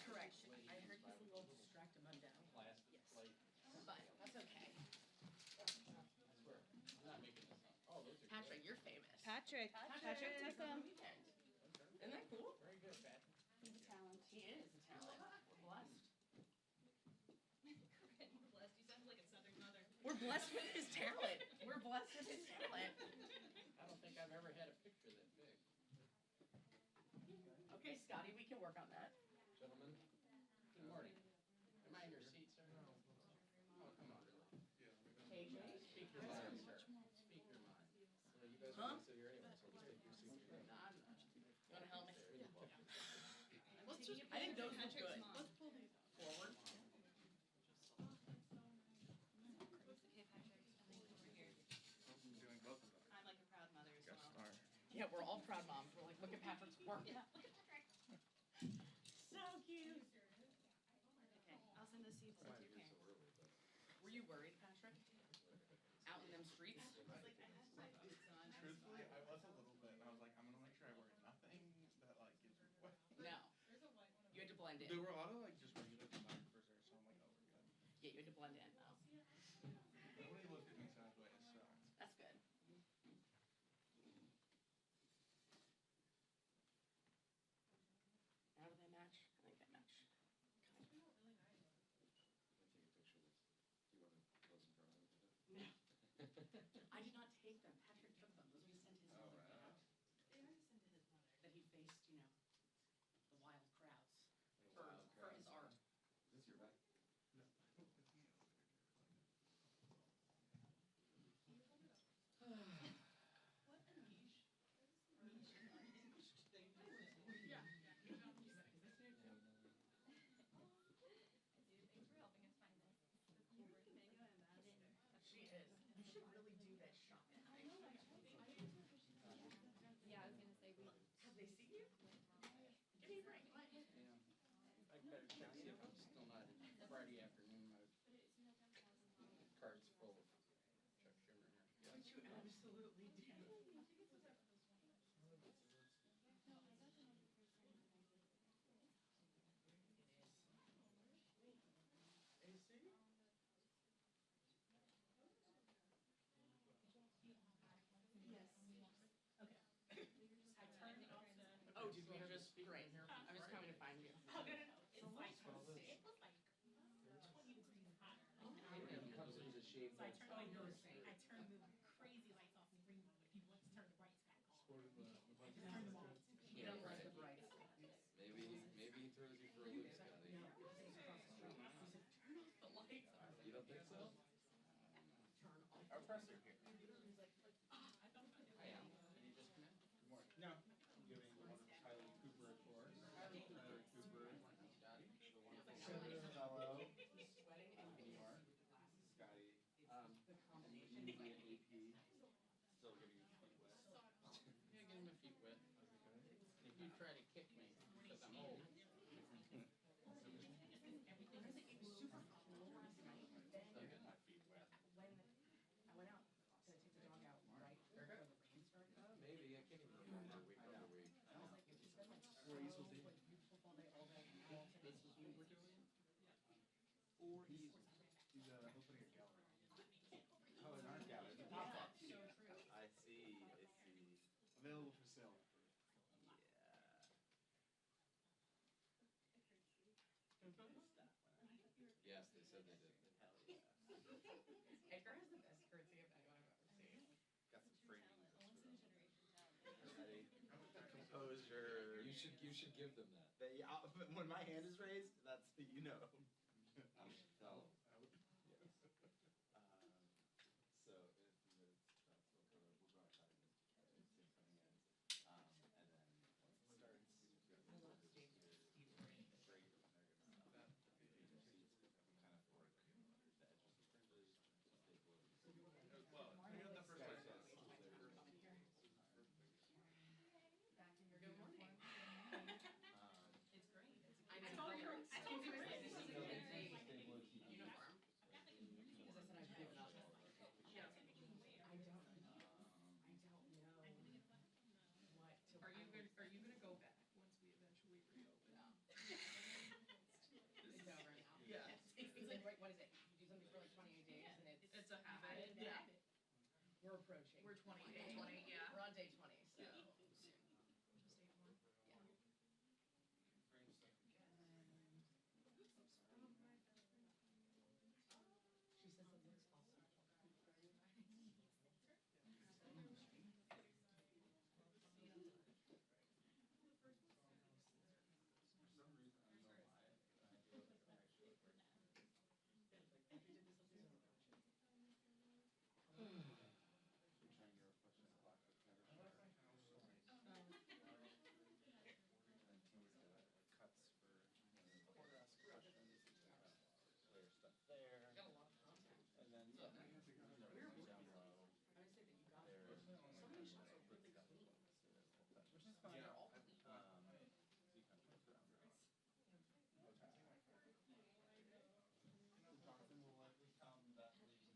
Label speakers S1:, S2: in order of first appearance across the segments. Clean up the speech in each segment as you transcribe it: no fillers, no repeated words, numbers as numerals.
S1: Correct. I heard he's a little distracted Monday. Yes. But that's okay. Patrick, you're famous.
S2: Patrick took them.
S1: Isn't that cool?
S3: Very good, Pat.
S2: He's a talent.
S1: He is a talent. We're blessed.
S4: We're blessed. You sound like a Southern mother.
S1: We're blessed with his talent. We're blessed with his talent.
S3: I don't think I've ever had a picture that big.
S1: Okay, Scotty, we can work on that.
S3: Gentlemen, good morning. Am I in your seat, sir? Oh, come on.
S1: KJ?
S3: Speak your mind, sir. Speak your mind.
S5: You guys
S1: Huh?
S5: are going to sit here anyway, so just take your seat.
S1: You want to help me?
S4: Let's just
S1: I think those look
S4: Patrick's
S1: good.
S4: mom.
S1: Let's pull these forward.
S4: Okay, Patrick, I think over here.
S5: I'm doing both of them.
S4: I'm like a proud mother as well.
S1: Yeah, we're all proud moms. We're like, look at Patrick's work.
S4: Yeah, look at Patrick.
S1: So cute.
S4: Okay, I'll send the seats to your parents.
S1: Were you worried, Patrick? Out in them streets?
S4: I was like, I had my boots on.
S6: Truthfully, I was a little bit, and I was like, I'm gonna make sure I wear nothing that like gives me away.
S1: No. You had to blend in.
S6: There were a lot of like just regular photographers there, so I'm like, oh, we're good.
S1: Yeah, you had to blend in though.
S6: Nobody looked at me sideways, so.
S1: That's good. How do they match? I think they match.
S5: I take a picture of this. Do you want to close in front of it?
S1: No. I did not take them. Patrick took them. Those we sent his mother back.
S4: They already sent to his mother.
S1: That he faced, you know, the wild crowds
S5: The
S1: for,
S5: wild
S1: for
S5: crowds.
S1: his art.
S5: Is this your bag?
S6: No.
S4: What a niche. Niche and unhinged thing to say. Yeah. Thanks for helping us find this. The cool mango ambassador.
S1: She is. You should really do that shop.
S4: Yeah, I was gonna say we.
S1: Have they seen you? Give me a break.
S3: Yeah. I better check, see if I'm still not in Friday afternoon. My card's full of Chuck Schumer here.
S1: But you absolutely do.
S6: AC?
S4: Yes. Okay. I turned it off the.
S1: Oh, did we just great? I was coming to find you.
S4: Oh, no. It's like, it was like 20 degrees hotter.
S5: It comes in the shape
S4: So I
S5: of...
S4: turned the crazy lights off in the green room, but people like to turn the brights back on. I just turned them off.
S1: You don't like the bright.
S5: Maybe he throws you for a loop, Scotty.
S1: No, it's across the street. He said, turn off the lights.
S5: You don't think so?
S1: Turn off.
S6: Our presser here.
S3: I am. Did you just come in?
S6: Good morning. No, I'm giving one of Kylie Cooper a tour.
S3: Kylie
S6: Cooper.
S3: Scotty?
S6: The wonderful fellow.
S1: Sweating and
S6: New York. Scotty.
S1: the combination.
S5: You be an AP, still getting your feet wet.
S3: Yeah, get my feet wet. If you try to kick me, because I'm old.
S1: Everything was like, it was super cool last night. Then
S3: I'll get my feet wet.
S1: when I went out to take the dog out, right before the rain started.
S5: Maybe, I can't even remember week over week.
S1: I was like, it's been like
S5: Four easels,
S1: so, like beautiful all day, all day. All day.
S3: We're doing?
S6: He's opening a gallery. Oh, an art gallery. The pop-up.
S1: So true.
S5: I see, I see.
S6: Available for sale.
S5: Yes, they said they did. Hell yeah.
S1: Edgar has the best curtsy of anyone I've ever seen.
S5: Got some framing.
S4: Once in a generation talent.
S5: Ready?
S7: Composure.
S5: You should give them that.
S7: When my hand is raised, that's, you know.
S5: I'm tell. Yes. So if we'll go outside and see coming in, and then once it starts,
S1: I love Steve. Steve's great.
S5: great. That seats kind of work the edges of the fringes, staple it.
S6: Well, we got the first one.
S1: Back in your good morning.
S4: It's great. It's
S1: I October 20.
S8: Day 20, yeah.
S1: We're on day 20, so soon.
S4: Just 8 more.
S1: Yeah.
S6: Frame stuff again.
S1: She says it looks awesome.
S6: For some reason, I don't know why, but I feel like I actually look like
S1: Andrew did this with his own production.
S5: Should try and get a reflection clock that's never
S6: I
S5: sharp.
S6: like my house so nice.
S5: And then T's got cuts for quarter ask questions, layer stuff there.
S1: Got a lot of content.
S5: And then, yeah,
S1: We're
S5: down
S1: working.
S5: low.
S1: I would say that you got
S5: There's
S1: some of these shots are really
S5: stuff
S1: clean.
S5: Which
S6: Which is fine.
S1: They're all clean.
S5: so you kind of move around.
S7: Jonathan will likely come that leaves me.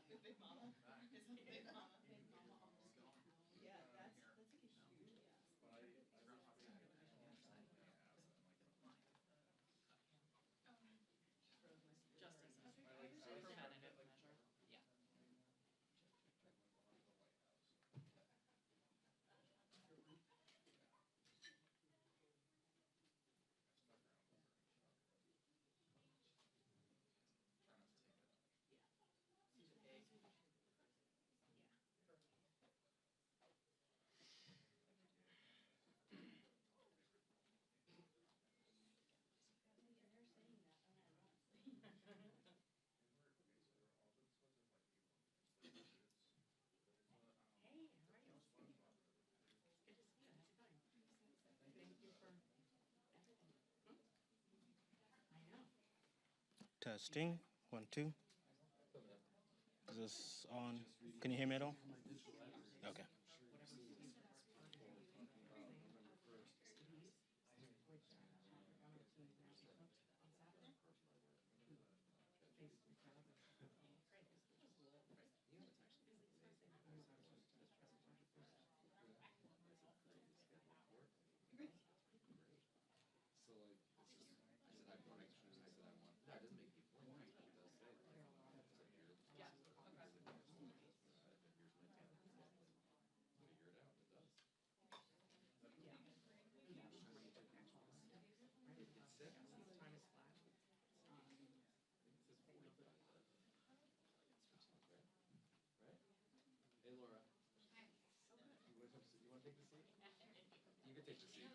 S1: His big mama. His big mama.
S2: Yeah, that's like a huge, yeah.
S6: But I wish we had something like
S1: Just as a
S6: I like
S1: preventative measure. Yeah. He's a big. Yeah. Hey, how are you? Good to see you. How's it going? Thank you for everything. I know.
S9: Testing. 1, 2. Is this on? Can you hear me at all? Okay.
S5: So like, it's just, I said I want extras, I said I want, that doesn't make any point, it does say, like, it's like, here's the
S1: Yeah.
S5: process, here's the next one, here's my time. Figure it out, it does.
S1: Yeah. Yeah. Right.
S5: It says,
S1: Time is flat.
S5: it says 45, but it's 15, right? Right? Hey Laura. You wanna take the seat? You can take the seat.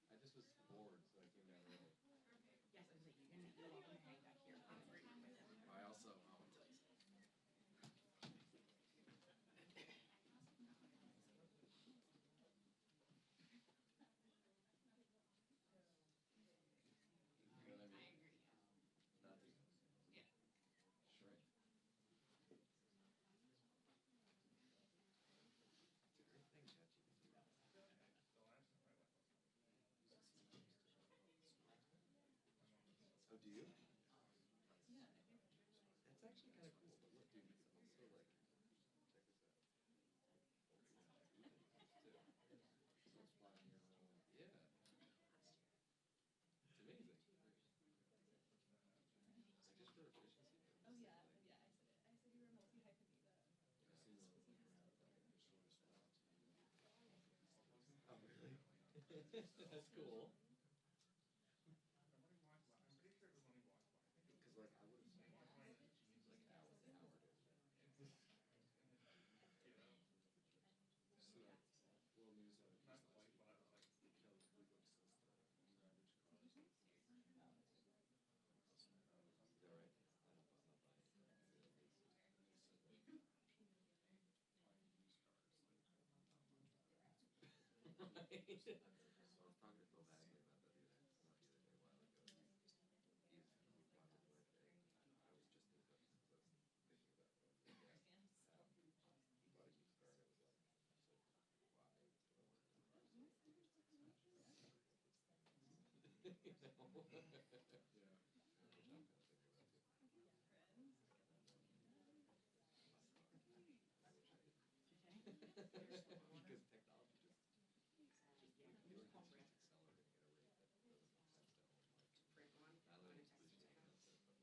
S5: I just was bored, so I came down early.
S1: Yes, I was like, you're welcome to hang back here. I'm free with him.
S5: I also, I'll tell you something. You know what I mean? Nothing.
S1: Yeah.
S5: Shrink. It's a great thing, ChatGPT. Oh, do you? That's actually kind of cool, but look, dude, it's also like, check this out. So it's plotting your whole, yeah. It's amazing. Like just for efficiency.
S2: Oh, yeah, yeah, I said it. I said you were multi-hyphenate.
S5: I've seen the shortest route. Oh, really? That's cool.
S6: I'm pretty sure it was only walked by.
S5: Because like I would have said like hour to. So world news on
S6: Not quite, but I was like,
S5: Kelly Cleveland says the average cost. Is that right? I'm not buying it.
S6: and they said like buying used cars like not much better.
S5: Right. So I was talking to Phil Bagley about that the other, not the other day, a while ago. He bought his like I was just in touch because I was thinking about going to the gas. He bought a used car and it was like, why would I want to do that? You know? Yeah. Which I'm kind of thinking about too. I wish I didn't. Because technology just feels like it's just accelerating at a rate that doesn't make sense to own. Like,
S1: Print one.
S5: not only
S1: Text
S5: is
S1: it to
S5: it
S1: him.
S5: but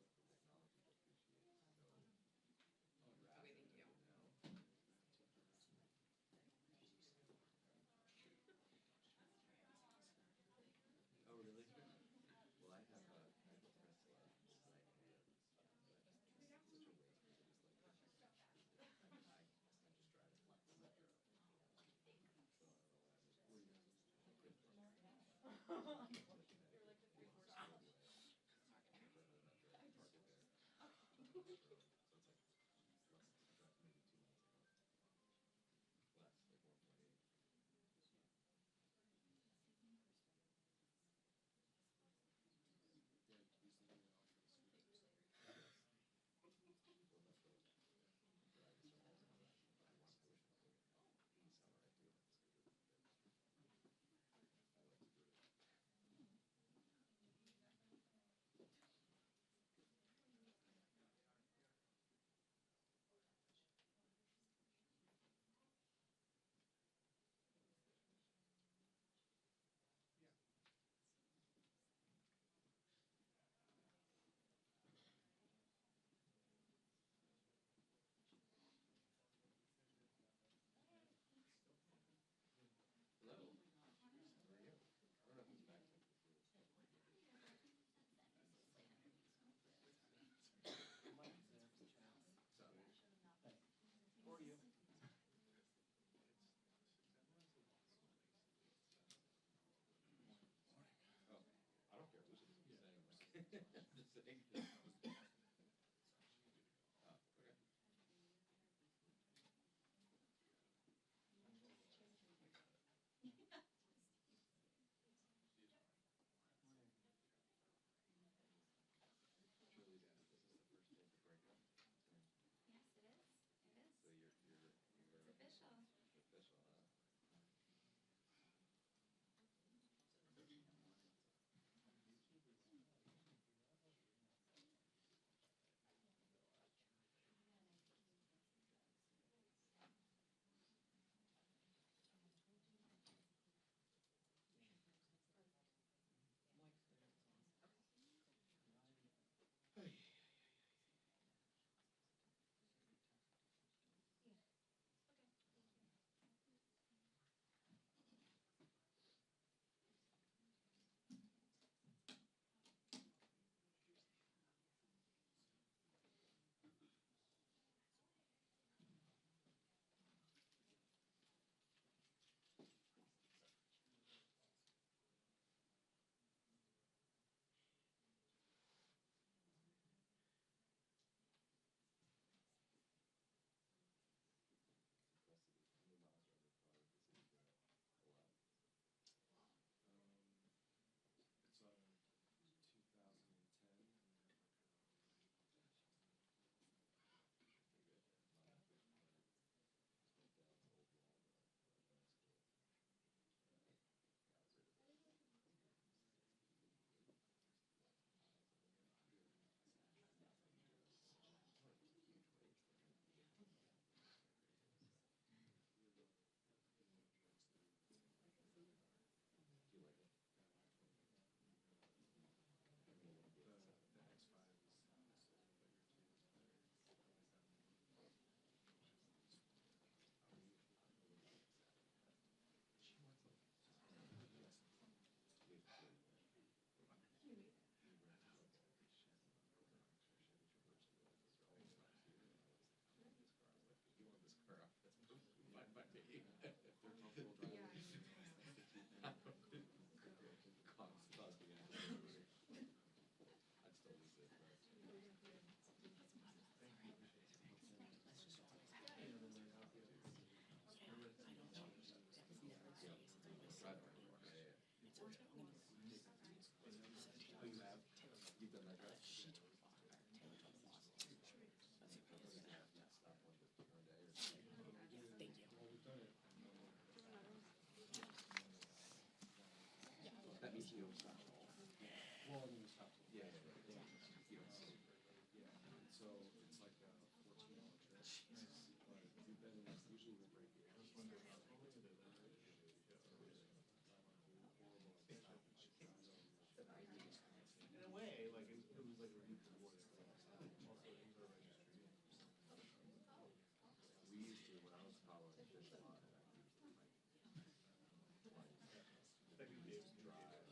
S5: That means you don't stop at all.
S6: Well, I mean, you stop to.
S5: Yeah, yeah, yeah. You don't see.
S6: Yeah, so it's like a $14 trip. But we've been, usually we'll break it. In a way, like, it was like a week before this. Also, it was our registry.
S5: We used to, when I was following fish a lot, we used to like
S6: That could be a drive.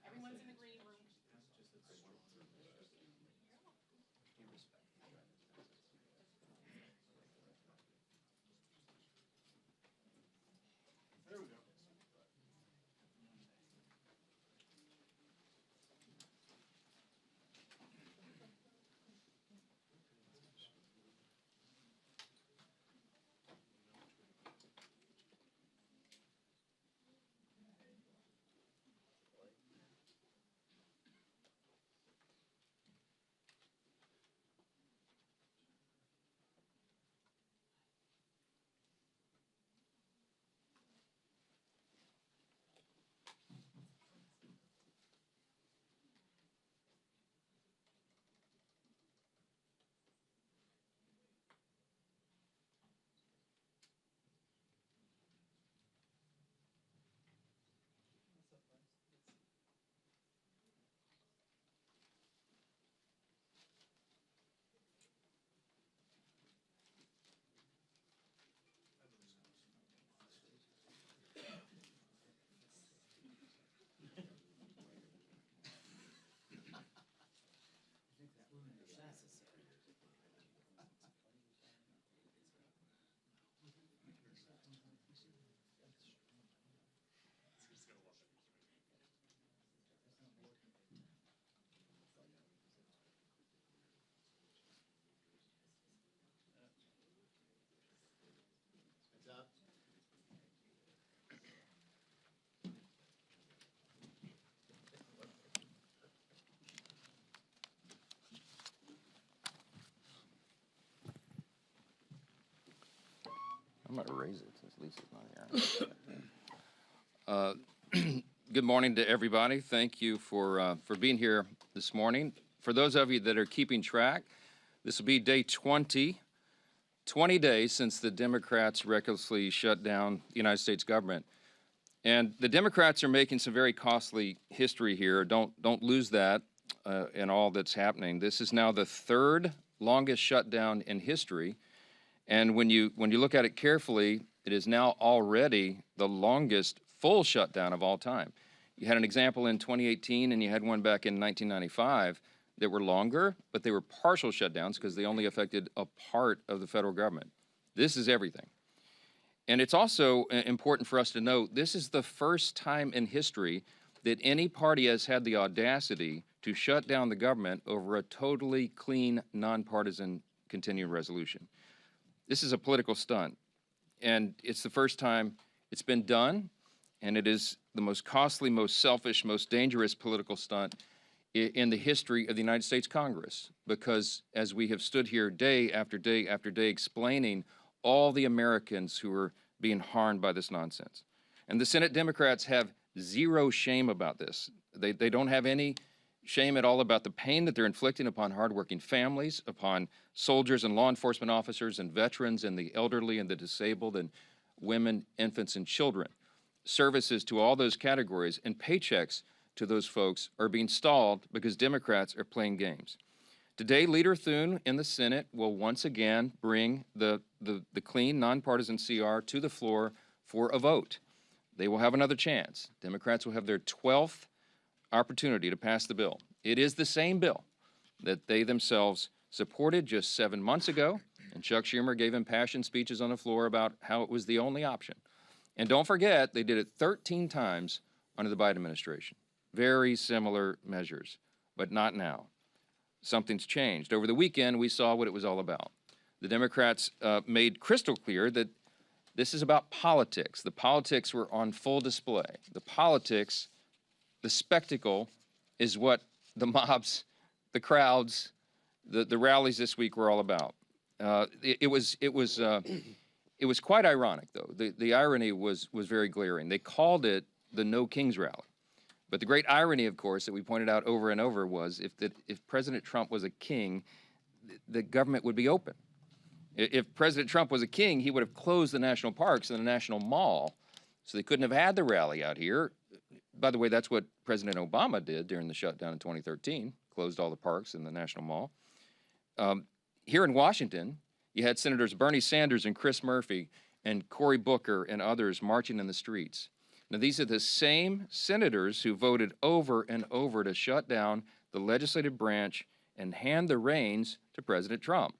S1: Everyone's in the green room.
S6: There we go.
S8: I'm going to raise it since Lisa's not here. Good morning to everybody. Thank you for being here this morning. For those of you that are keeping track, this will be day 20, 20 days since the Democrats recklessly shut down the United States government. And the Democrats are making some very costly history here. Don't lose that in all that's happening. This is now the third longest shutdown in history. And when you look at it carefully, it is now already the longest full shutdown of all time. You had an example in 2018, and you had one back in 1995 that were longer, but they were partial shutdowns because they only affected a part of the federal government. This is everything. And it's also important for us to note, this is the first time in history that any party has had the audacity to shut down the government over a totally clean, nonpartisan continuing resolution. This is a political stunt, and it's the first time it's been done, and it is the most costly, most selfish, most dangerous political stunt in the history of the United States Congress, because as we have stood here day after day after day explaining all the Americans who are being harmed by this nonsense. And the Senate Democrats have zero shame about this. They don't have any shame at all about the pain that they're inflicting upon hardworking families, upon soldiers and law enforcement officers and veterans and the elderly and the disabled and women, infants, and children. Services to all those categories and paychecks to those folks are being stalled because Democrats are playing games. Today, Leader Thune in the Senate will once again bring the clean, nonpartisan CR to the floor for a vote. They will have another chance. Democrats will have their 12th opportunity to pass the bill. It is the same bill that they themselves supported just 7 months ago, and Chuck Schumer gave impassioned speeches on the floor about how it was the only option. And don't forget, they did it 13 times under the Biden administration. Very similar measures, but not now. Something's changed. Over the weekend, we saw what it was all about. The Democrats made crystal clear that this is about politics. The politics were on full display. The politics, the spectacle, is what the mobs, the crowds, the rallies this week were all about. It was quite ironic, though. The irony was very glaring. They called it the No Kings Rally. But the great irony, of course, that we pointed out over and over was if President Trump was a king, the government would be open. If President Trump was a king, he would have closed the national parks and the National Mall, so they couldn't have had the rally out here. By the way, that's what President Obama did during the shutdown in 2013, closed all the parks and the National Mall. Here in Washington, you had Senators Bernie Sanders and Chris Murphy and Cory Booker and others marching in the streets. Now, these are the same senators who voted over and over to shut down the legislative branch and hand the reins to President Trump.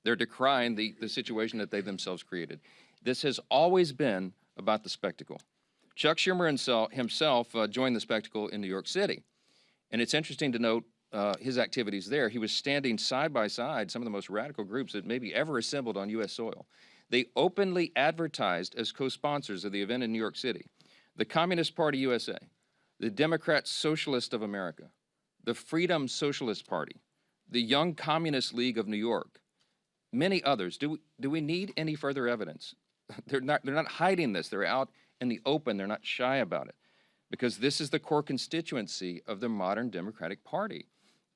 S8: They're decrying the situation that they themselves created. This has always been about the spectacle. Chuck Schumer himself joined the spectacle in New York City. And it's interesting to note his activities there. He was standing side by side some of the most radical groups that maybe ever assembled on U.S. soil. They openly advertised as co-sponsors of the event in New York City the Communist Party USA, the Democrat Socialist of America, the Freedom Socialist Party, the Young Communist League of New York, many others. Do we need any further evidence? They're not hiding this. They're out in the open. They're not shy about it, because this is the core constituency of the modern Democratic Party.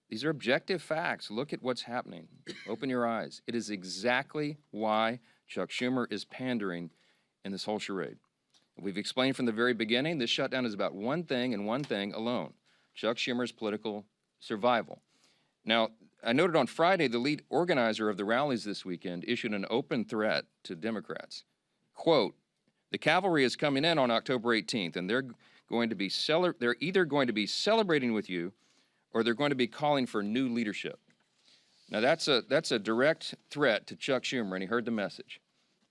S8: These are objective facts. Look at what's happening. Open your eyes. It is exactly why Chuck Schumer is pandering in this whole charade. We've explained from the very beginning, this shutdown is about one thing and one thing alone: Chuck Schumer's political survival. Now, I noted on Friday, the lead organizer of the rallies this weekend issued an open threat to Democrats. Quote, "The cavalry is coming in on October 18th, and they're either going to be celebrating with you, or they're going to be calling for new leadership." Now, that's a direct threat to Chuck Schumer, and he heard the message.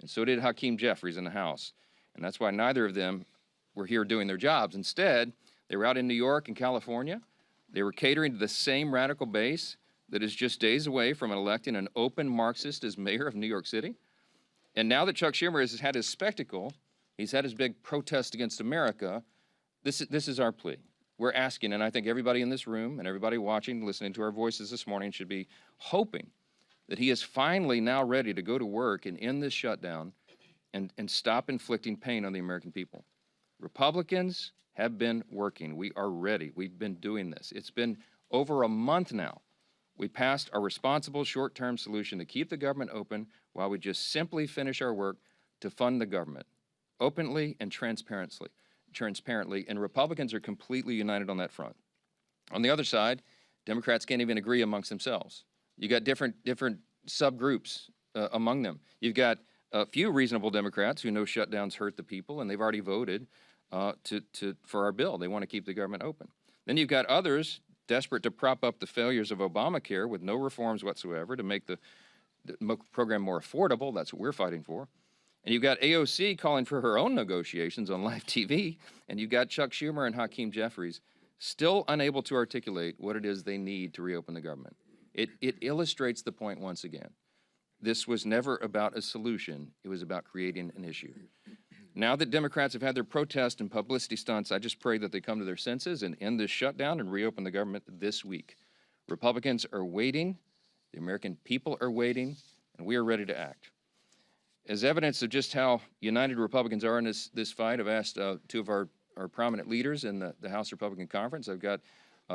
S8: And so did Hakeem Jeffries in the House. And that's why neither of them were here doing their jobs. Instead, they were out in New York and California. They were catering to the same radical base that is just days away from electing an open Marxist as mayor of New York City. And now that Chuck Schumer has had his spectacle, he's had his big protest against America, this is our plea. We're asking, and I think everybody in this room and everybody watching, listening to our voices this morning should be hoping that he is finally now ready to go to work and end this shutdown and stop inflicting pain on the American people. Republicans have been working. We are ready. We've been doing this. It's been over a month now. We passed our responsible short-term solution to keep the government open while we just simply finish our work to fund the government openly and transparently, and Republicans are completely united on that front. On the other side, Democrats can't even agree amongst themselves. You got different subgroups among them. You've got a few reasonable Democrats who know shutdowns hurt the people, and they've already voted for our bill. They want to keep the government open. Then you've got others desperate to prop up the failures of Obamacare with no reforms whatsoever to make the program more affordable. That's what we're fighting for. And you've got AOC calling for her own negotiations on live TV, and you've got Chuck Schumer and Hakeem Jeffries still unable to articulate what it is they need to reopen the government. It illustrates the point once again. This was never about a solution. It was about creating an issue. Now that Democrats have had their protest and publicity stunts, I just pray that they come to their senses and end this shutdown and reopen the government this week. Republicans are waiting, the American people are waiting, and we are ready to act. As evidence of just how united Republicans are in this fight, I've asked two of our prominent leaders in the House Republican Conference. I've got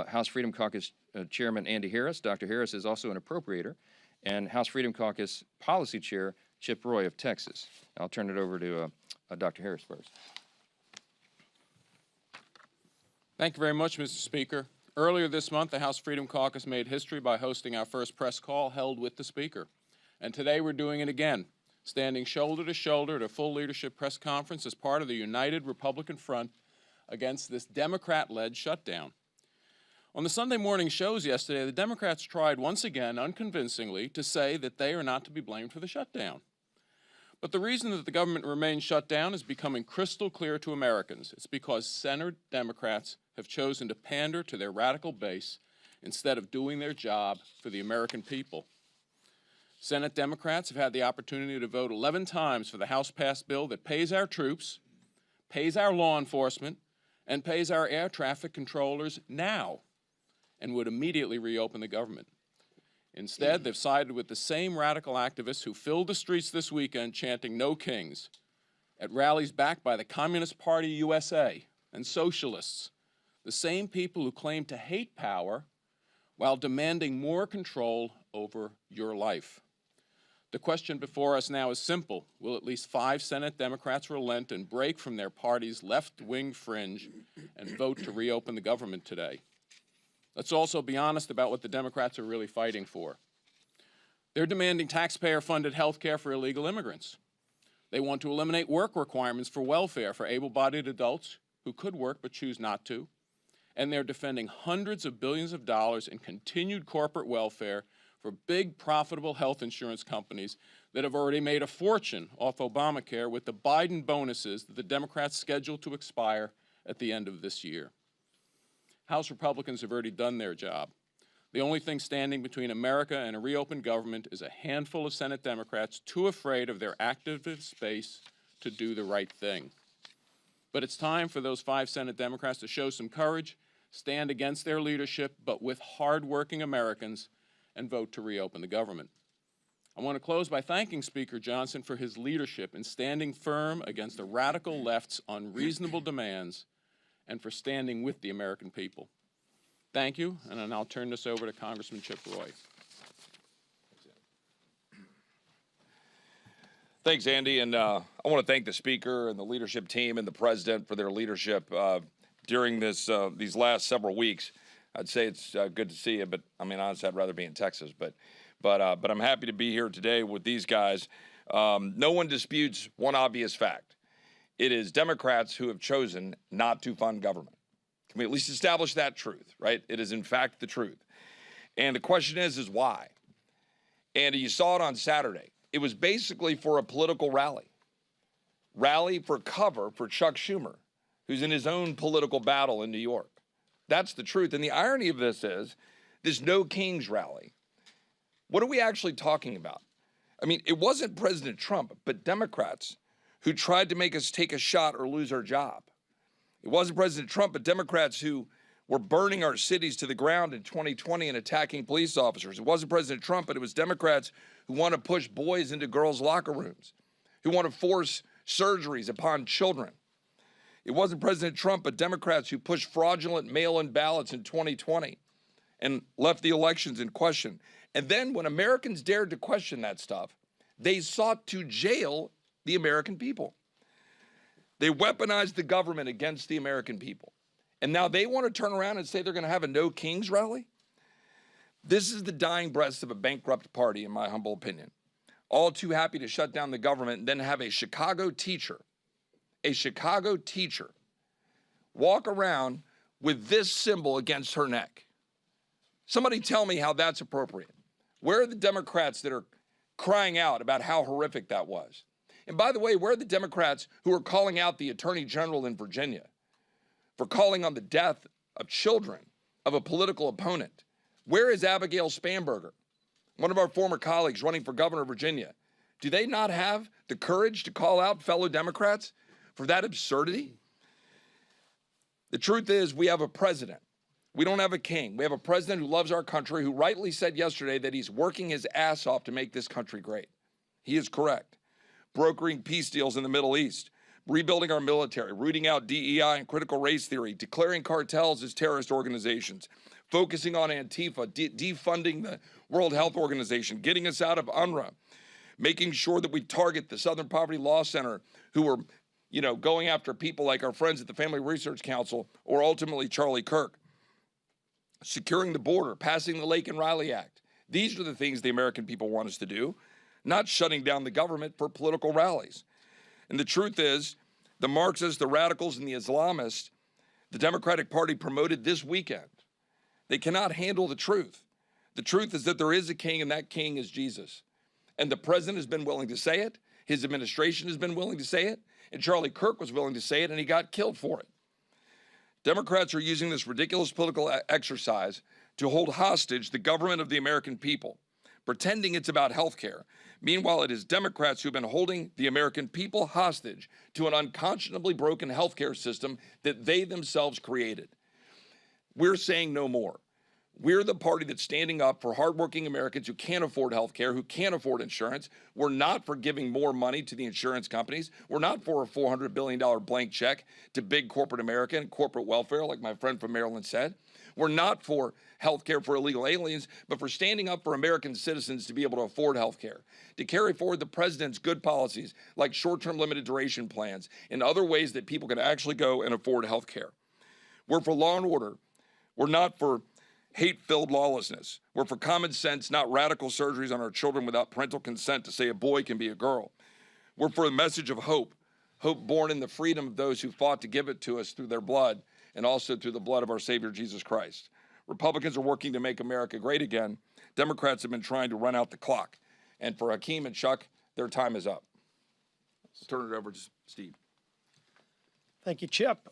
S8: House Freedom Caucus Chairman Andy Harris. Dr. Harris is also an appropriator, and House Freedom Caucus Policy Chair Chip Roy of Texas. I'll turn it over to Dr. Harris first.
S10: Thank you very much, Mr. Speaker. Earlier this month, the House Freedom Caucus made history by hosting our first press call held with the Speaker. And today we're doing it again, standing shoulder to shoulder at a full leadership press conference as part of the united Republican front against this Democrat-led shutdown. On the Sunday morning shows yesterday, the Democrats tried once again, unconvincingly, to say that they are not to be blamed for the shutdown. But the reason that the government remains shut down is becoming crystal clear to Americans. It's because Senate Democrats have chosen to pander to their radical base instead of doing their job for the American people. Senate Democrats have had the opportunity to vote 11 times for the House-passed bill that pays our troops, pays our law enforcement, and pays our air traffic controllers now, and would immediately reopen the government. Instead, they've sided with the same radical activists who filled the streets this weekend chanting "No Kings" at rallies backed by the Communist Party USA and socialists, the same people who claim to hate power while demanding more control over your life. The question before us now is simple. Will at least 5 Senate Democrats relent and break from their party's left-wing fringe and vote to reopen the government today? Let's also be honest about what the Democrats are really fighting for. They're demanding taxpayer-funded health care for illegal immigrants. They want to eliminate work requirements for welfare for able-bodied adults who could work but choose not to. And they're defending hundreds of billions of dollars in continued corporate welfare for big, profitable health insurance companies that have already made a fortune off Obamacare with the Biden bonuses that the Democrats scheduled to expire at the end of this year. House Republicans have already done their job. The only thing standing between America and a reopened government is a handful of Senate Democrats too afraid of their activist base to do the right thing. But it's time for those 5 Senate Democrats to show some courage, stand against their leadership, but with hard-working Americans, and vote to reopen the government. I want to close by thanking Speaker Johnson for his leadership in standing firm against the radical left's unreasonable demands and for standing with the American people. Thank you, and I'll now turn this over to Congressman Chip Roy.
S11: Thanks, Andy, and I want to thank the Speaker and the leadership team and the President for their leadership during these last several weeks. I'd say it's good to see you, but I mean, honestly, I'd rather be in Texas. But I'm happy to be here today with these guys. No one disputes one obvious fact. It is Democrats who have chosen not to fund government. Can we at least establish that truth, right? It is, in fact, the truth. And the question is why? And you saw it on Saturday. It was basically for a political rally. Rally for cover for Chuck Schumer, who's in his own political battle in New York. That's the truth. And the irony of this is, this No Kings rally, what are we actually talking about? I mean, it wasn't President Trump, but Democrats who tried to make us take a shot or lose our job. It wasn't President Trump, but Democrats who were burning our cities to the ground in 2020 and attacking police officers. It wasn't President Trump, but it was Democrats who want to push boys into girls' locker rooms, who want to force surgeries upon children. It wasn't President Trump, but Democrats who pushed fraudulent mail-in ballots in 2020 and left the elections in question. And then when Americans dared to question that stuff, they sought to jail the American people. They weaponized the government against the American people. And now they want to turn around and say they're going to have a No Kings rally? This is the dying breath of a bankrupt party, in my humble opinion. All too happy to shut down the government and then have a Chicago teacher walk around with this symbol against her neck. Somebody tell me how that's appropriate. Where are the Democrats that are crying out about how horrific that was? And by the way, where are the Democrats who are calling out the Attorney General in Virginia for calling on the death of children of a political opponent? Where is Abigail Spanberger, one of our former colleagues running for governor of Virginia? Do they not have the courage to call out fellow Democrats for that absurdity? The truth is, we have a president. We don't have a king. We have a president who loves our country, who rightly said yesterday that he's working his ass off to make this country great. He is correct. Brokering peace deals in the Middle East, rebuilding our military, rooting out DEI and critical race theory, declaring cartels as terrorist organizations, focusing on Antifa, defunding the World Health Organization, getting us out of UNRWA, making sure that we target the Southern Poverty Law Center, who are, going after people like our friends at the Family Research Council or ultimately Charlie Kirk, securing the border, passing the Lake and Riley Act. These are the things the American people want us to do, not shutting down the government for political rallies. And the truth is, the Marxists, the radicals, and the Islamists, the Democratic Party promoted this weekend. They cannot handle the truth. The truth is that there is a king, and that king is Jesus. And the president has been willing to say it. His administration has been willing to say it. And Charlie Kirk was willing to say it, and he got killed for it. Democrats are using this ridiculous political exercise to hold hostage the government of the American people, pretending it's about health care. Meanwhile, it is Democrats who've been holding the American people hostage to an unconscionably broken health care system that they themselves created. We're saying no more. We're the party that's standing up for hardworking Americans who can't afford health care, who can't afford insurance. We're not for giving more money to the insurance companies. We're not for a $400 billion blank check to big corporate America and corporate welfare, like my friend from Maryland said. We're not for health care for illegal aliens, but for standing up for American citizens to be able to afford health care, to carry forward the president's good policies like short-term limited duration plans and other ways that people can actually go and afford health care. We're for law and order. We're not for hate-filled lawlessness. We're for common sense, not radical surgeries on our children without parental consent to say a boy can be a girl. We're for a message of hope, hope born in the freedom of those who fought to give it to us through their blood and also through the blood of our Savior, Jesus Christ. Republicans are working to make America great again. Democrats have been trying to run out the clock. And for Hakeem and Chuck, their time is up. I'll turn it over to Steve.
S12: Thank you, Chip.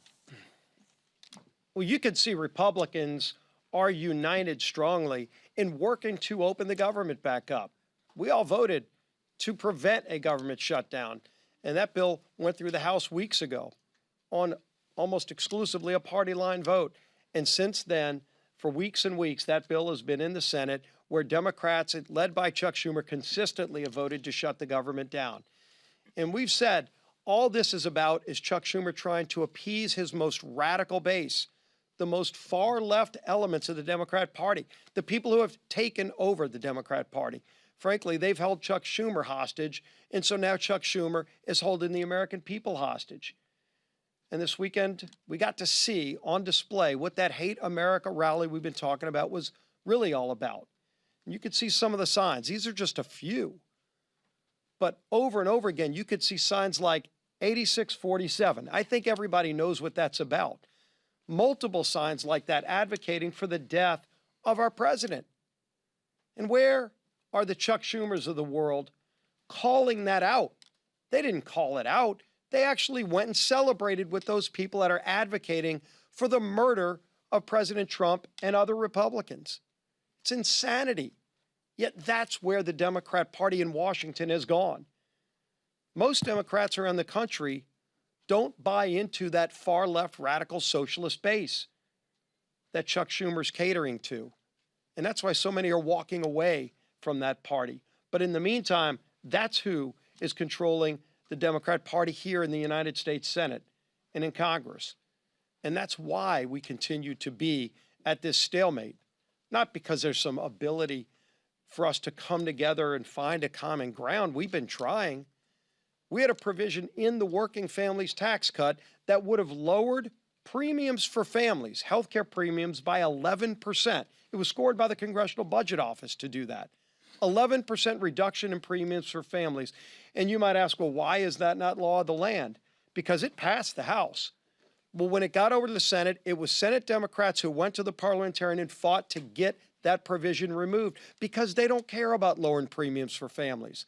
S12: Well, you could see Republicans are united strongly in working to open the government back up. We all voted to prevent a government shutdown, and that bill went through the House weeks ago on almost exclusively a party line vote. And since then, for weeks and weeks, that bill has been in the Senate, where Democrats, led by Chuck Schumer, consistently have voted to shut the government down. And we've said all this is about is Chuck Schumer trying to appease his most radical base, the most far-left elements of the Democrat Party, the people who have taken over the Democrat Party. Frankly, they've held Chuck Schumer hostage, and so now Chuck Schumer is holding the American people hostage. And this weekend, we got to see on display what that Hate America rally we've been talking about was really all about. And you could see some of the signs. These are just a few. But over and over again, you could see signs like 8647. I think everybody knows what that's about. Multiple signs like that advocating for the death of our president. And where are the Chuck Schumers of the world calling that out? They didn't call it out. They actually went and celebrated with those people that are advocating for the murder of President Trump and other Republicans. It's insanity. Yet that's where the Democrat Party in Washington has gone. Most Democrats around the country don't buy into that far-left radical socialist base that Chuck Schumer's catering to. And that's why so many are walking away from that party. But in the meantime, that's who is controlling the Democrat Party here in the United States Senate and in Congress. And that's why we continue to be at this stalemate, not because there's some ability for us to come together and find a common ground. We've been trying. We had a provision in the working families tax cut that would have lowered premiums for families, healthcare premiums, by 11%. It was scored by the Congressional Budget Office to do that. 11% reduction in premiums for families. And you might ask, well, why is that not law of the land? Because it passed the House. Well, when it got over to the Senate, it was Senate Democrats who went to the parliamentarian and fought to get that provision removed because they don't care about lowering premiums for families.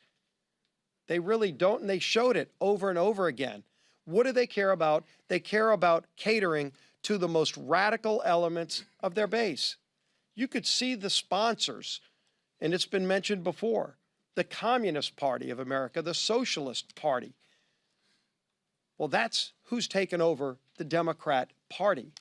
S12: They really don't, and they showed it over and over again. What do they care about? They care about catering to the most radical elements of their base. You could see the sponsors, and it's been mentioned before, the Communist Party of America, the Socialist Party. Well, that's who's taken over the Democrat Party.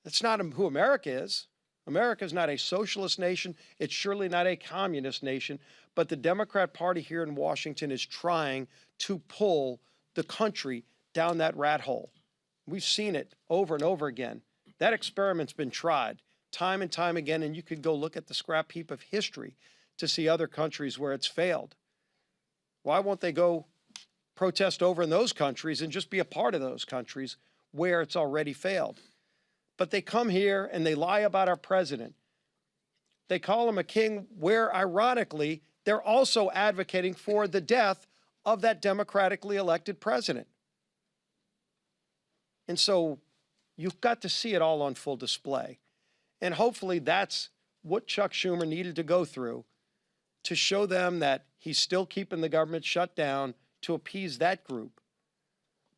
S12: That's not who America is. America is not a socialist nation. It's surely not a communist nation. But the Democrat Party here in Washington is trying to pull the country down that rat hole. We've seen it over and over again. That experiment's been tried time and time again, and you could go look at the scrap heap of history to see other countries where it's failed. Why won't they go protest over in those countries and just be a part of those countries where it's already failed? But they come here and they lie about our president. They call him a king, where ironically, they're also advocating for the death of that democratically elected president. And so you've got to see it all on full display. And hopefully that's what Chuck Schumer needed to go through to show them that he's still keeping the government shut down to appease that group.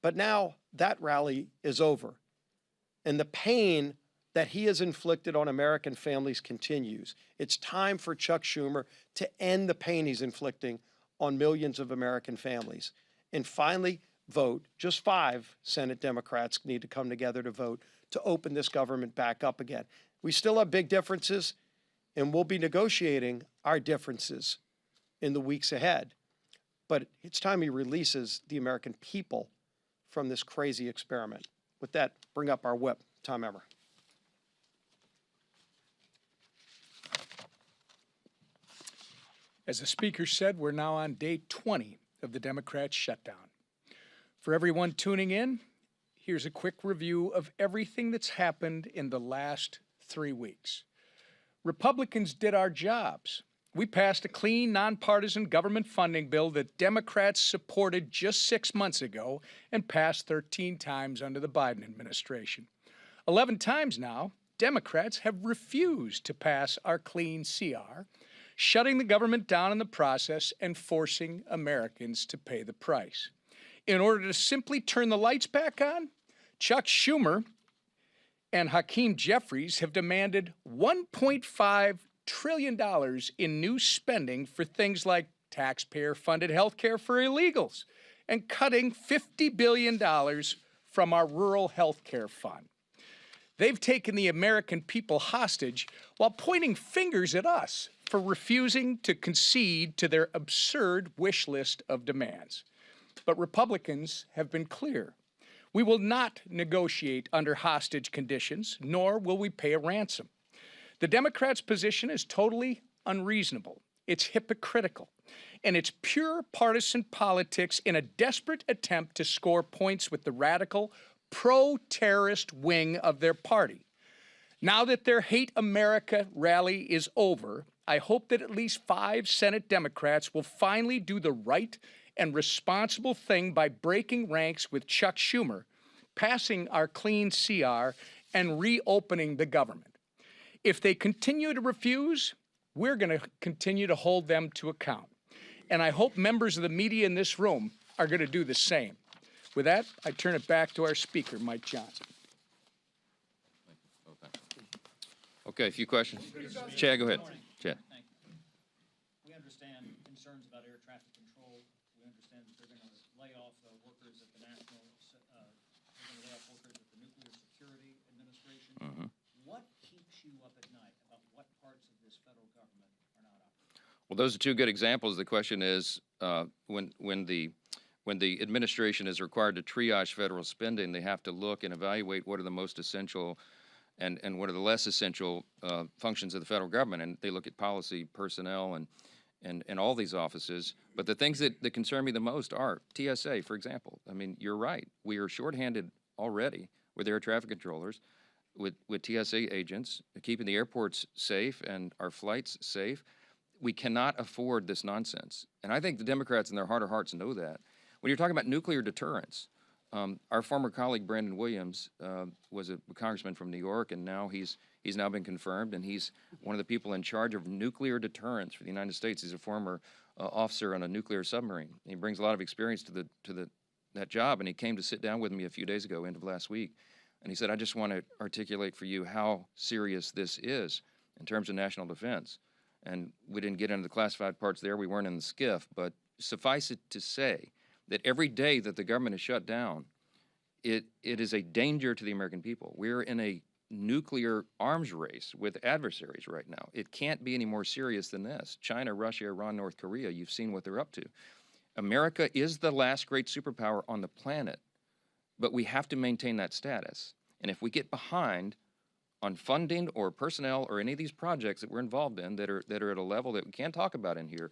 S12: But now that rally is over. And the pain that he has inflicted on American families continues. It's time for Chuck Schumer to end the pain he's inflicting on millions of American families. And finally, vote. Just 5 Senate Democrats need to come together to vote to open this government back up again. We still have big differences, and we'll be negotiating our differences in the weeks ahead. But it's time he releases the American people from this crazy experiment. With that, bring up our whip. Tom Emmer.
S13: As the Speaker said, we're now on day 20 of the Democrats' shutdown. For everyone tuning in, here's a quick review of everything that's happened in the last 3 weeks. Republicans did our jobs. We passed a clean, nonpartisan government funding bill that Democrats supported just 6 months ago and passed 13 times under the Biden administration. 11 times now, Democrats have refused to pass our clean CR, shutting the government down in the process and forcing Americans to pay the price. In order to simply turn the lights back on, Chuck Schumer and Hakeem Jeffries have demanded $1.5 trillion in new spending for things like taxpayer-funded health care for illegals and cutting $50 billion from our rural health care fund. They've taken the American people hostage while pointing fingers at us for refusing to concede to their absurd wish list of demands. But Republicans have been clear. We will not negotiate under hostage conditions, nor will we pay a ransom. The Democrats' position is totally unreasonable. It's hypocritical, and it's pure partisan politics in a desperate attempt to score points with the radical, pro-terrorist wing of their party. Now that their Hate America rally is over, I hope that at least 5 Senate Democrats will finally do the right and responsible thing by breaking ranks with Chuck Schumer, passing our clean CR, and reopening the government. If they continue to refuse, we're going to continue to hold them to account. And I hope members of the media in this room are going to do the same. With that, I turn it back to our Speaker, Mike Johnson.
S8: Okay, a few questions. Chad, go ahead. Chad.
S14: Thank you. We understand concerns about air traffic control. We understand that they're going to lay off workers at the National, they're going to lay off workers at the Nuclear Security Administration.
S8: Mm-hmm.
S14: What keeps you up at night about what parts of this federal government are not operating?
S8: Well, those are 2 good examples. The question is, when the administration is required to triage federal spending, they have to look and evaluate what are the most essential and what are the less essential functions of the federal government. And they look at policy, personnel, and all these offices. But the things that concern me the most are TSA, for example. I mean, you're right. We are shorthanded already with air traffic controllers, with TSA agents, keeping the airports safe and our flights safe. We cannot afford this nonsense. And I think the Democrats in their heart of hearts know that. When you're talking about nuclear deterrence, our former colleague Brandon Williams was a congressman from New York, and now he's now been confirmed, and he's one of the people in charge of nuclear deterrence for the United States. He's a former officer on a nuclear submarine. He brings a lot of experience to that job, and he came to sit down with me a few days ago, end of last week, and he said, "I just want to articulate for you how serious this is in terms of national defense." And we didn't get into the classified parts there. We weren't in the SCIF, but suffice it to say that every day that the government is shut down, it is a danger to the American people. We're in a nuclear arms race with adversaries right now. It can't be any more serious than this. China, Russia, Iran, North Korea, you've seen what they're up to. America is the last great superpower on the planet, but we have to maintain that status. And if we get behind on funding or personnel or any of these projects that we're involved in that are at a level that we can't talk about in here,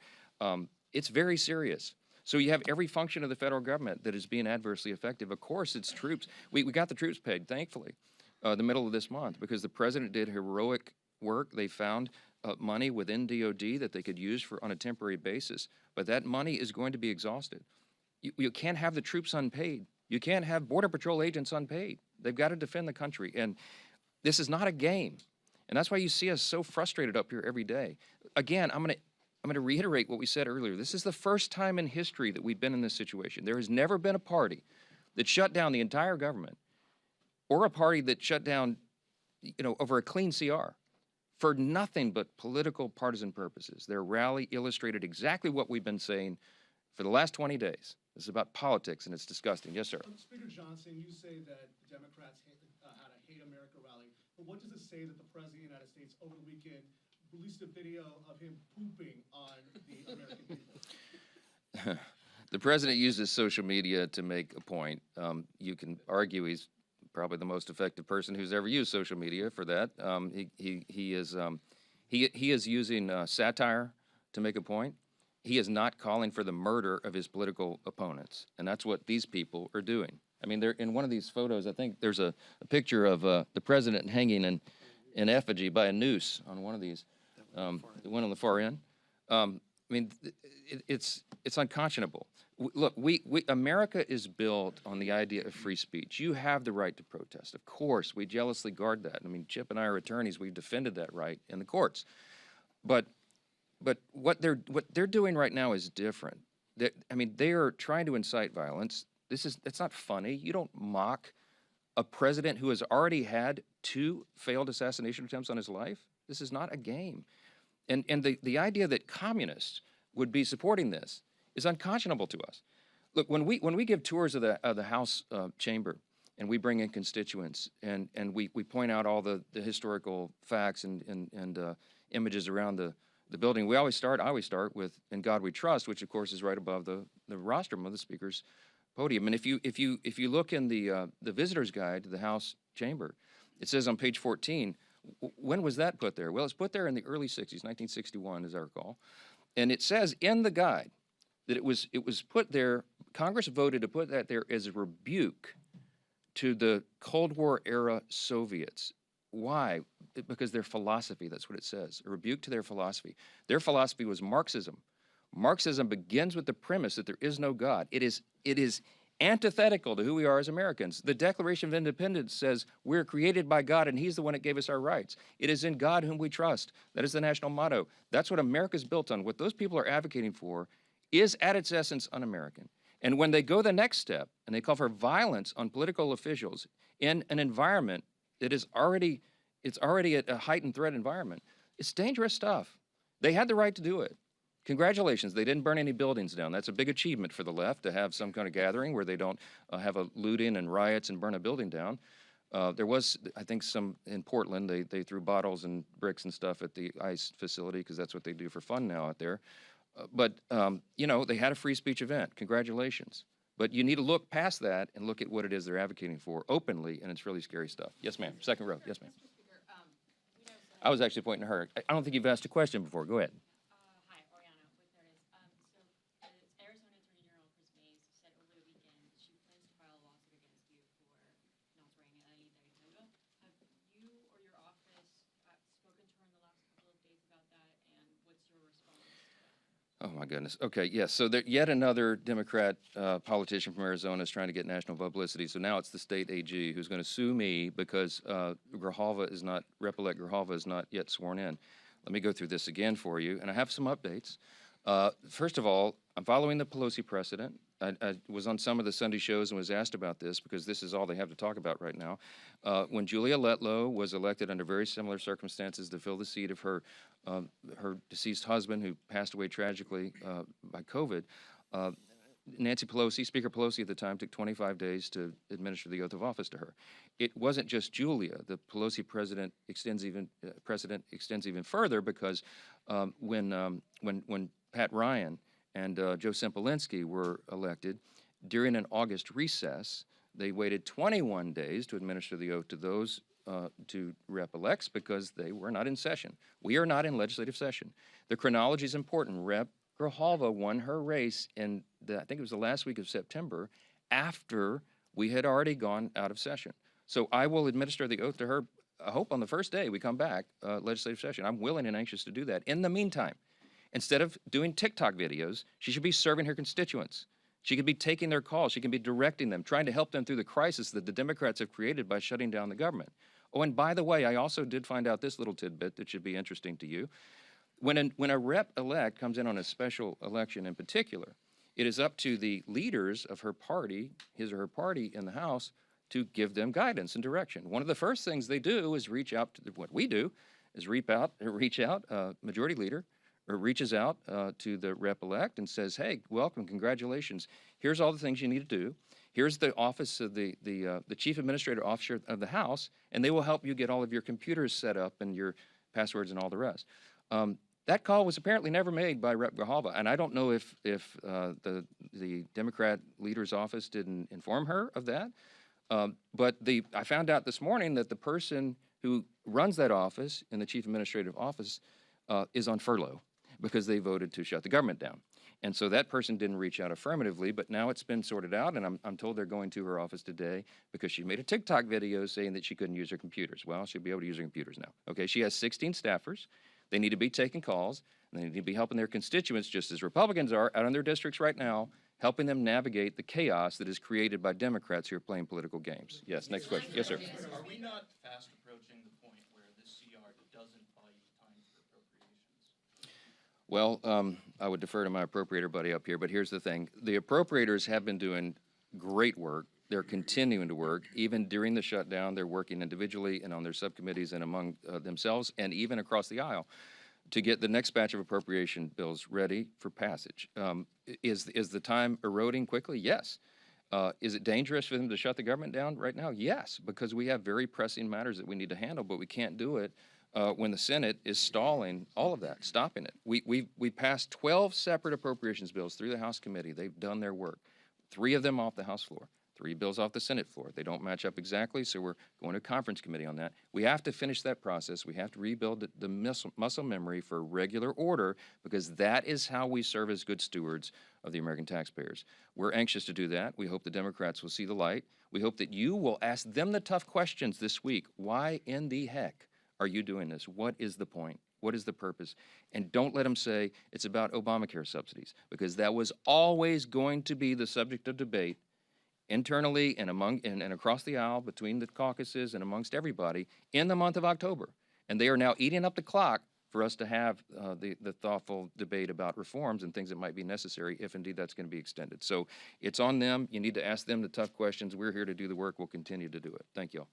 S8: it's very serious. So you have every function of the federal government that is being adversely affected. Of course, it's troops. We got the troops paid, thankfully, the middle of this month, because the president did heroic work. They found money within DOD that they could use on a temporary basis. But that money is going to be exhausted. You can't have the troops unpaid. You can't have Border Patrol agents unpaid. They've got to defend the country. And this is not a game. And that's why you see us so frustrated up here every day. Again, I'm going to reiterate what we said earlier. This is the first time in history that we've been in this situation. There has never been a party that shut down the entire government or a party that shut down, over a clean CR for nothing but political partisan purposes. Their rally illustrated exactly what we've been saying for the last 20 days. This is about politics, and it's disgusting. Yes, sir.
S15: Speaker Johnson, you say that the Democrats had a Hate America rally, but what does it say that the President of the United States over the weekend released a video of him pooping on the American people?
S8: The President uses social media to make a point. You can argue he's probably the most effective person who's ever used social media for that. He is using satire to make a point. He is not calling for the murder of his political opponents, and that's what these people are doing. I mean, they're in one of these photos. I think there's a picture of the president hanging in effigy by a noose on one of these. The one on the far end. I mean, it's unconscionable. Look, America is built on the idea of free speech. You have the right to protest. Of course, we jealously guard that. I mean, Chip and I are attorneys. We've defended that right in the courts. But what they're doing right now is different. They are trying to incite violence. It's not funny. You don't mock a president who has already had 2 failed assassination attempts on his life. This is not a game. And the idea that communists would be supporting this is unconscionable to us. Look, when we give tours of the House chamber and we bring in constituents and we point out all the historical facts and images around the building, I always start with "In God We Trust," which of course is right above the rostrum of the Speaker's podium. And if you look in the visitor's guide to the House chamber, it says on page 14, when was that put there? Well, it's put there in the early 60s, 1961, as I recall. And it says in the guide that it was put there, Congress voted to put that there as a rebuke to the Cold War era Soviets. Why? Because their philosophy, that's what it says, a rebuke to their philosophy. Their philosophy was Marxism. Marxism begins with the premise that there is no God. It is antithetical to who we are as Americans. The Declaration of Independence says we're created by God and He's the one that gave us our rights. It is in God whom we trust. That is the national motto. That's what America's built on. What those people are advocating for is at its essence un-American. And when they go the next step and they call for violence on political officials in an environment that is already a heightened threat environment, it's dangerous stuff. They had the right to do it. Congratulations, they didn't burn any buildings down. That's a big achievement for the left, to have some kind of gathering where they don't have a looting and riots and burn a building down. There was, I think, some in Portland, they threw bottles and bricks and stuff at the ICE facility because that's what they do for fun now out there. But they had a free speech event. Congratulations. But you need to look past that and look at what it is they're advocating for openly, and it's really scary stuff. Yes, ma'am. Second row. Yes, ma'am. I was actually pointing to her. I don't think you've asked a question before. Go ahead. Oh, my goodness. Okay, yes. So yet another Democrat politician from Arizona is trying to get national publicity. So now it's the state AG who's going to sue me because Grijalva is not yet sworn in. Let me go through this again for you, and I have some updates. First of all, I'm following the Pelosi precedent. I was on some of the Sunday shows and was asked about this because this is all they have to talk about right now. When Julia Letlow was elected under very similar circumstances to fill the seat of her deceased husband, who passed away tragically by COVID, Nancy Pelosi, Speaker Pelosi at the time, took 25 days to administer the oath of office to her. It wasn't just Julia. The Pelosi precedent extends even further because when Pat Ryan and Joe Sempolinski were elected during an August recess, They waited 21 days to administer the oath to those to rep-elects because they were not in session. We are not in legislative session. The chronology is important. Rep. Grijalva won her race in, I think it was the last week of September, after we had already gone out of session. So I will administer the oath to her, I hope on the first day we come back, legislative session. I'm willing and anxious to do that. In the meantime, instead of doing TikTok videos, she should be serving her constituents. She could be taking their calls. She can be directing them, trying to help them through the crisis that the Democrats have created by shutting down the government. Oh, and by the way, I also did find out this little tidbit that should be interesting to you. When a rep-elect comes in on a special election in particular, it is up to the leaders of her party, his or her party in the House, to give them guidance and direction. One of the first things they do is reach out to what we do is reach out, majority leader, or reaches out to the rep-elect and says, hey, welcome, congratulations. Here's all the things you need to do. Here's the office of the chief administrative officer of the House, and they will help you get all of your computers set up and your passwords and all the rest. That call was apparently never made by Rep. Grijalva, and I don't know if the Democrat leader's office didn't inform her of that. But I found out this morning that the person who runs that office in the chief administrative office is on furlough because they voted to shut the government down. And so that person didn't reach out affirmatively, but now it's been sorted out, and I'm told they're going to her office today because she made a TikTok video saying that she couldn't use her computers. Well, she'll be able to use her computers now. Okay, she has 16 staffers. They need to be taking calls, and they need to be helping their constituents, just as Republicans are out in their districts right now, helping them navigate the chaos that is created by Democrats who are playing political games. Yes, next question. Yes, sir.
S7: Are we not fast approaching the point where this CR doesn't buy you time for appropriations?
S8: Well, I would defer to my appropriator buddy up here, but here's the thing. The appropriators have been doing great work. They're continuing to work. Even during the shutdown, they're working individually and on their subcommittees and among themselves and even across the aisle to get the next batch of appropriation bills ready for passage. Is the time eroding quickly? Yes. Is it dangerous for them to shut the government down right now? Yes, because we have very pressing matters that we need to handle, but we can't do it when the Senate is stalling all of that, stopping it. We passed 12 separate appropriations bills through the House committee. They've done their work. 3 of them off the House floor. 3 bills off the Senate floor. They don't match up exactly, so we're going to a conference committee on that. We have to finish that process. We have to rebuild the muscle memory for regular order, because that is how we serve as good stewards of the American taxpayers. We're anxious to do that. We hope the Democrats will see the light. We hope that you will ask them the tough questions this week. Why in the heck are you doing this? What is the point? What is the purpose? And don't let them say it's about Obamacare subsidies, because that was always going to be the subject of debate internally and across the aisle between the caucuses and amongst everybody in the month of October. And they are now eating up the clock for us to have the thoughtful debate about reforms and things that might be necessary if indeed that's going to be extended. So it's on them. You need to ask them the tough questions. We're here to do the work. We'll continue to do it. Thank you all.